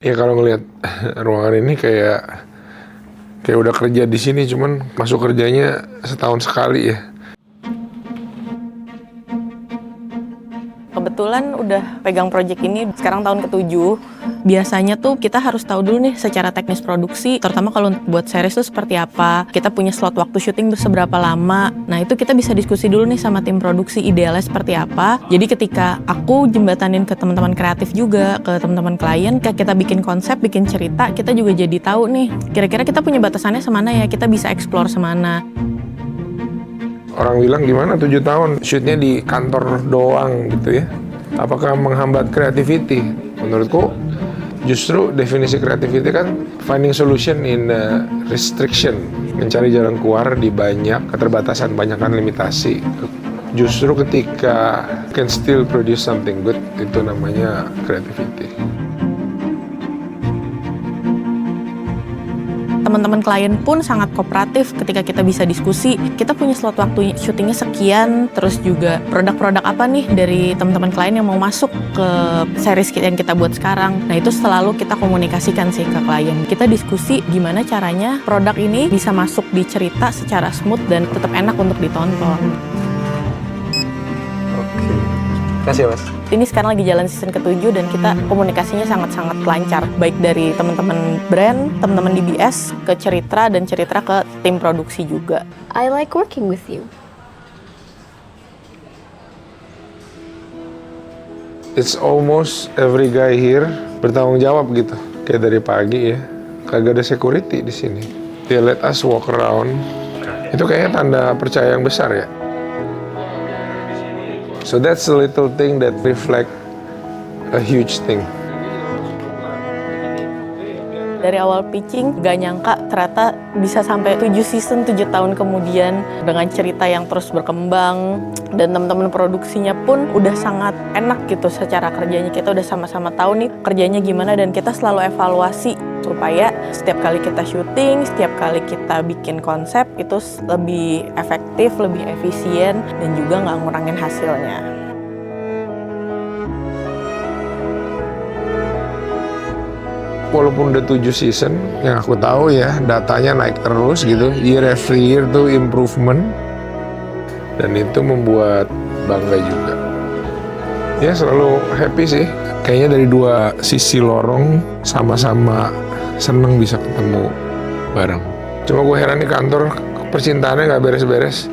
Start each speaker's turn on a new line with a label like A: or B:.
A: Ya kalau ngelihat ruangan ini kayak udah kerja di sini, cuman masuk kerjanya setahun sekali ya.
B: Kebetulan udah pegang project ini sekarang tahun ke-7. Biasanya tuh kita harus tahu dulu nih secara teknis produksi, terutama kalau buat series tuh seperti apa. Kita punya slot waktu syuting tuh seberapa lama. Nah itu kita bisa diskusi dulu nih sama tim produksi idealnya seperti apa. Jadi ketika aku jembatanin ke teman-teman kreatif juga, ke teman-teman klien, kita bikin konsep, bikin cerita, kita juga jadi tahu nih kira-kira kita punya batasannya semana ya, kita bisa explore semana.
A: Orang bilang gimana 7 tahun shootnya di kantor doang gitu ya. Apakah menghambat creativity? Menurutku justru definisi creativity kan finding solution in restriction. Mencari jalan keluar di banyak keterbatasan, banyakkan limitasi. Justru ketika can still produce something good, itu namanya creativity.
B: Teman-teman klien pun sangat kooperatif ketika kita bisa diskusi. Kita punya slot waktu syutingnya sekian, terus juga produk-produk apa nih dari teman-teman klien yang mau masuk ke series yang kita buat sekarang. Nah itu selalu kita komunikasikan sih ke klien. Kita diskusi gimana caranya produk ini bisa masuk di cerita secara smooth dan tetap enak untuk ditonton.
A: Oke, kasih Mas.
B: Ini sekarang lagi jalan season ke-7 dan kita komunikasinya sangat-sangat lancar. Baik dari teman-teman brand, teman-teman DBS, ke Ceritra, dan Ceritra ke tim produksi juga.
C: I like working with you.
A: It's almost every guy here bertanggung jawab gitu. Kayak dari pagi ya, kagak ada security di sini. They let us walk around. Itu kayaknya tanda percaya yang besar ya. So that's a little thing that reflect a huge thing.
B: Dari awal pitching, gak nyangka ternyata bisa sampai 7 season, 7 tahun kemudian dengan cerita yang terus berkembang. Dan teman-teman produksinya pun udah sangat enak gitu secara kerjanya. Kita udah sama-sama tahu nih kerjanya gimana dan kita selalu evaluasi supaya setiap kali kita syuting, setiap kali kita bikin konsep itu lebih efektif, lebih efisien, dan juga nggak ngurangin hasilnya.
A: Walaupun udah 7 season, yang aku tahu ya datanya naik terus gitu, year after year tuh improvement, dan itu membuat bangga juga. Ya selalu happy sih, kayaknya dari dua sisi lorong sama-sama seneng bisa ketemu bareng. Cuma gue heran di kantor percintaannya nggak beres-beres.